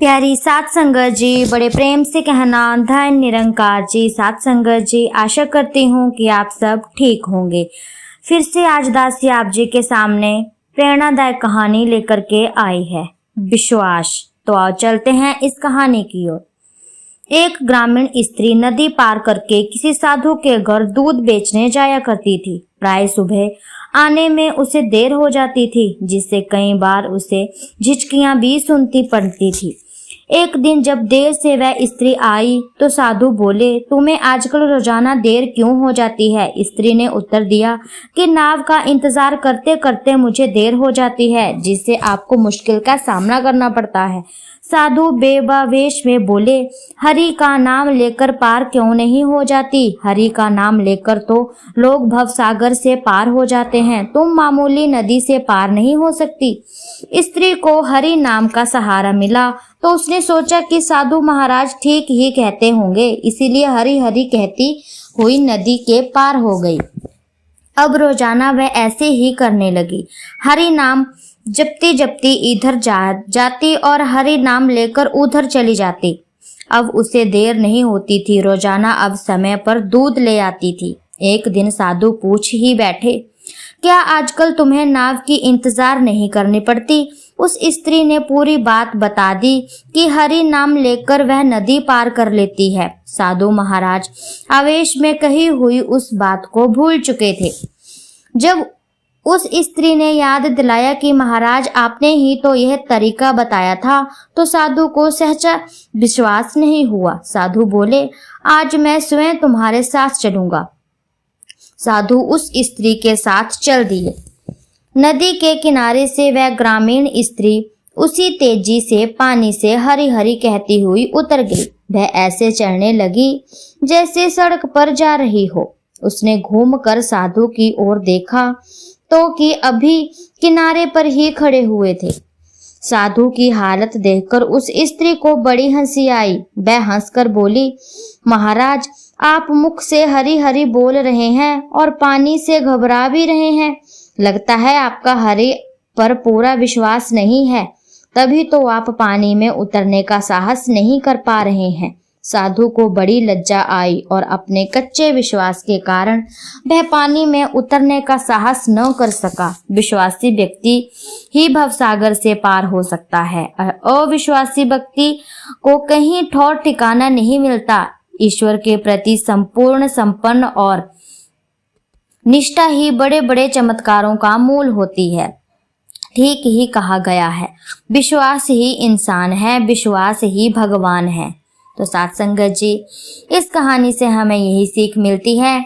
प्यारी सात संगत जी, बड़े प्रेम से कहना धन निरंकार जी। सात संगत जी, आशा करती हूँ कि आप सब ठीक होंगे। फिर से आज दासी आप जी के सामने प्रेरणादायक कहानी लेकर के आई है, विश्वास। तो आओ चलते हैं इस कहानी की ओर। एक ग्रामीण स्त्री नदी पार करके किसी साधु के घर दूध बेचने जाया करती थी। प्राय सुबह आने में उसे देर हो जाती थी, जिससे कई बार उसे झिझकियां भी सुनती पड़ती थी। एक दिन जब देर से वह स्त्री आई तो साधु बोले, तुम्हें आजकल रोजाना देर क्यों हो जाती है? स्त्री ने उत्तर दिया कि नाव का इंतजार करते करते मुझे देर हो जाती है, जिससे आपको मुश्किल का सामना करना पड़ता है। साधु बेबावेश में बोले, हरि का नाम लेकर पार क्यों नहीं हो जाती? हरि का नाम लेकर तो लोग भवसागर से पार हो जाते हैं, तुम मामूली नदी से पार नहीं हो सकती। स्त्री को हरि नाम का सहारा मिला तो उसने सोचा कि साधु महाराज ठीक ही कहते होंगे, इसीलिए हरि हरि कहती हुई नदी के पार हो गई। अब रोजाना वह ऐसे ही करने लगी। हरि नाम जपती जपती इधर जाती और हरि नाम लेकर उधर चली जाती। अब उसे देर नहीं होती थी, रोजाना अब समय पर दूध ले आती थी। एक दिन साधु पूछ ही बैठे, क्या आजकल तुम्हें नाव की इंतजार नहीं करनी पड़ती? उस स्त्री ने पूरी बात बता दी कि हरि नाम लेकर वह नदी पार कर लेती है। साधु महाराज आवेश में कही हुई उस बात को भूल चुके थे। जब उस स्त्री ने याद दिलाया कि महाराज आपने ही तो यह तरीका बताया था, तो साधु को सहसा विश्वास नहीं हुआ। साधु बोले, आज मैं स्वयं तुम्हारे साथ चलूंगा। साधु उस स्त्री के साथ चल दिए। नदी के किनारे से वह ग्रामीण स्त्री उसी तेजी से पानी से हरि हरि कहती हुई उतर गई। वह ऐसे चलने लगी जैसे सड़क पर जा रही हो। उसने घूमकर साधु की ओर देखा तो कि अभी किनारे पर ही खड़े हुए थे। साधु की हालत देखकर उस स्त्री को बड़ी हंसी आई। वह हंसकर बोली, महाराज आप मुख से हरि हरि बोल रहे हैं और पानी से घबरा भी रहे हैं। लगता है आपका हरि पर पूरा विश्वास नहीं है, तभी तो आप पानी में उतरने का साहस नहीं कर पा रहे हैं। साधु को बड़ी लज्जा आई और अपने कच्चे विश्वास के कारण वह पानी में उतरने का साहस न कर सका। विश्वासी व्यक्ति ही भवसागर से पार हो सकता है। अविश्वासी व्यक्ति को कहीं ठौर ठिकाना नहीं मिलता। ईश्वर के प्रति संपूर्ण संपन्न और निष्ठा ही बड़े बड़े चमत्कारों का मूल होती है। ठीक ही कहा गया है, विश्वास ही इंसान है, विश्वास ही भगवान है। तो साथ संगत जी, इस कहानी से हमें यही सीख मिलती है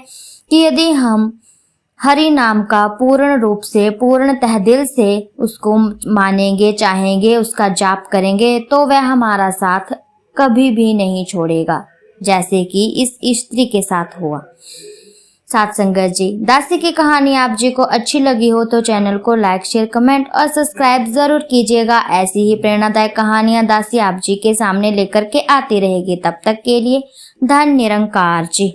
कि यदि हम हरि नाम का पूर्ण रूप से, पूर्ण तहदिल से उसको मानेंगे, चाहेंगे, उसका जाप करेंगे, तो वह हमारा साथ कभी भी नहीं छोड़ेगा, जैसे कि इस स्त्री के साथ हुआ। साथ संगत जी, दासी की कहानी आप जी को अच्छी लगी हो तो चैनल को लाइक, शेयर, कमेंट और सब्सक्राइब जरूर कीजिएगा। ऐसी ही प्रेरणादायक कहानियां दासी आप जी के सामने लेकर के आती रहेगी। तब तक के लिए धन निरंकार जी।